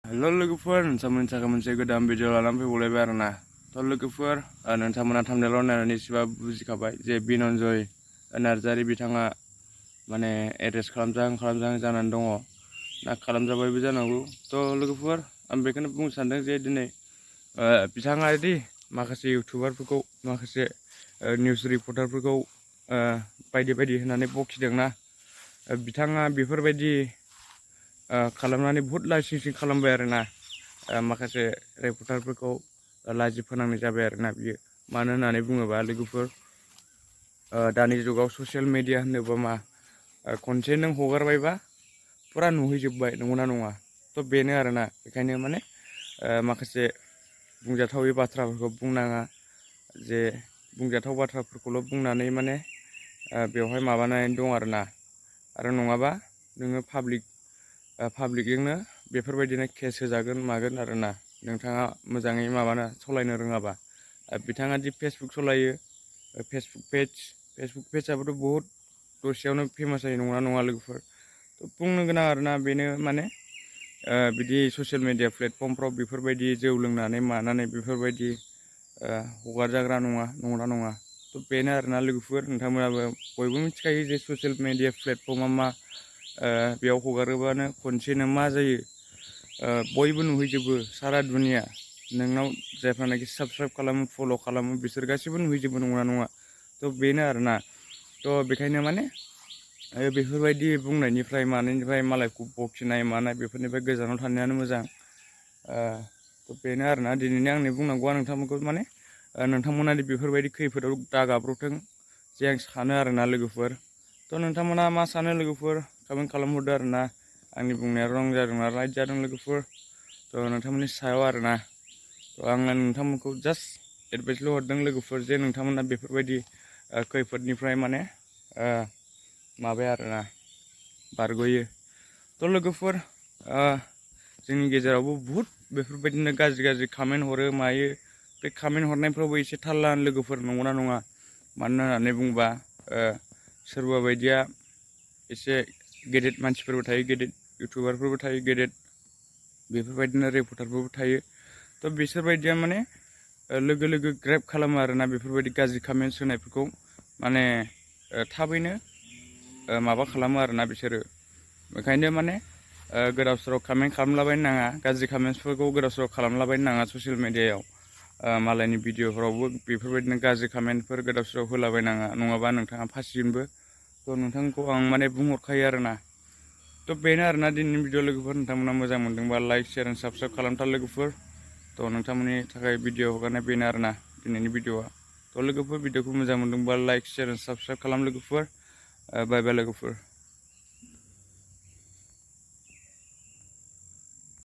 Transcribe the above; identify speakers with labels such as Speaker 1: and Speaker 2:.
Speaker 1: Halo लोगोफोर नोंथांमोननि थाखाय मोनसे गोदान भिडिअ लानानै फैबावलायबाय आरोना लोगोफोर नोंथांमोना थाम्बनेलाव नायनानै एसेबा बुजिखाबाय जे बिनन्जय नार्जारि बिथाङा माने एरेस्ट खालामजाहां जानानै दङ ना खालामजाबायबो जानांगौ लोगोफोर आं बेखौनो बुंनो सानदों जे दिनै बिथाङा दि माखासे इउटुबारफोरखौ माखासे निउस रिपर्टारफोरखौ बायदि होननानै बखिदोंना बिथाङा बेफोरबायदि खालामनानै बहुत लाइसिं खालामबाय आरोना माखासे रिपर्टारफोरखौ लाजि फोनांनाय जाबाय आरोना बियो मानो होननानै बुङोबा लोगोफोर दानि जुगाव ससियेल मिडिया होनोबा मा खनसे नों हगारबायबा फुरा नुहैजोबबाय नंगौना नङा बेनो आरोना बेखायनो माने माखासे बुंजाथावै बाथ्राफोरखौ बुंनाङा जे बुंजाथाव बाथ्राफोरखौल' बुंनानै माने बेवहाय माबानानै दं आरोना आरो नङाबा नोङो पाब्लिकजोंनो बेफोरबायदिनो केस होजागोन मागोन आरोना नोंथाङा मोजाङै माबाना सालायनो रोङाबा बिथाङा दि फेसबुक सालायो फेसबुक पेजआबोथ' बहुत दसेयावनो फेमास जायो नङा लोगोफोर बुंनो गोनां आरोना बेनो माने बिदि ससियेल मिडिया प्लेटफर्मफ्राव बेफोरबायदि जौ लोंनानै मानानै बेफोरबायदि हगारजाग्रा नंगौना नङा बेनो आरोना लोगोफोर नोंथांमोनाबो बयबो मिथिखायो जे ससियेल मिडिया प्लेटफर्मा मा बेयाव हगारोबानो खनसेनो मा जायो बयबो नुहैजोबो सारा दुनिया नोंनाव जायफ्रानाखि साबसक्राइब खालामो फल' खालामो बिसोर गासैबो नुहैजोबो नंगौना नङा बेनो आरोना बेखायनो माने बेफोरबायदि बुंनायनिफ्राय मानायनिफ्राय मालायखौ बखिनाय मानाय बेफोरनिफ्राय गोजानाव थानायानो मोजां बेनो आरोना दिनैनि आंनि बुंनांगौआ नोंथांमोनखौ माने नोंथांमोना बेफोरबायदि खैफोदाव दागाब्रथों जे आं सानो आरोना लोगोफोर नोंथांमोना मा सानो लोगोफोर कमेन्ट खालामहरदो आरोना आंनि बुंनाया रं जादोंना राइट जादों लोगोफोर नोंथांमोननि सायाव आरोना आङो नोंथांमोनखौ जास्ट एडभाइसल' हरदों लोगोफोर जे नोंथांमोना बेफोरबायदि खैफोदनिफ्राय माने माबाया आरोना बारग'यो लोगोफोर जोंनि गेजेरावबो बुहुत बेफोरबायदिनो गाज्रि कमेन्ट हरो मायो बे कमेन्ट हरनायफ्रावबो एसे थाल ला लोगोफोर नंगौना नङा मानो होननानै बुङोबा सोरबा बायदिया एसे गेदेर मानसिफोरबो थायो गेदेर इउटुबारफोरबो थायो गेदेर बेफोरबायदिनो रिपर्टारफोरबो थायो बिसोरबायदिया माने लोगो ग्रेब खालामो आरोना बेफोरबायदि गाज्रि कमेन्टस होनायफोरखौ माने थाबैनो माबा खालामो आरोना बिसोरो बेखायनो माने गोदाव सोराव कमेन्ट खालामलाबायनो नाङा गाज्रि कमेन्टसफोरखौ गोदाव सोराव खालामलाबायनो नाङा ससियेल मिडियायाव मालायनि भिडिअफोरावबो बेफोरबायदिनो गाज्रि कमेन्टफोर गोदाव सोराव होलाबायनाङा नङाबा नोंथाङा फासिगोनबो नोंथांखौ आं माने बुंहरखायो आरोना बेनो आरोना दिनैनि भिडिअ लोगोफोर नोंथांमोना मोजां मोनदोंबा लाइक शेयार एन्ड साबस्क्राइब खालामथार लोगोफोर नोंथांमोननि थाखाय भिडिअ हगारनाय बेनो आरोना दिनैनि भिडिअआ लोगोफोर भिडिअखौ मोजां मोनदोंबा लाइक शेयार एन्ड साबस्क्राइब खालाम लोगोफोर बाय बाय लोगोफोर।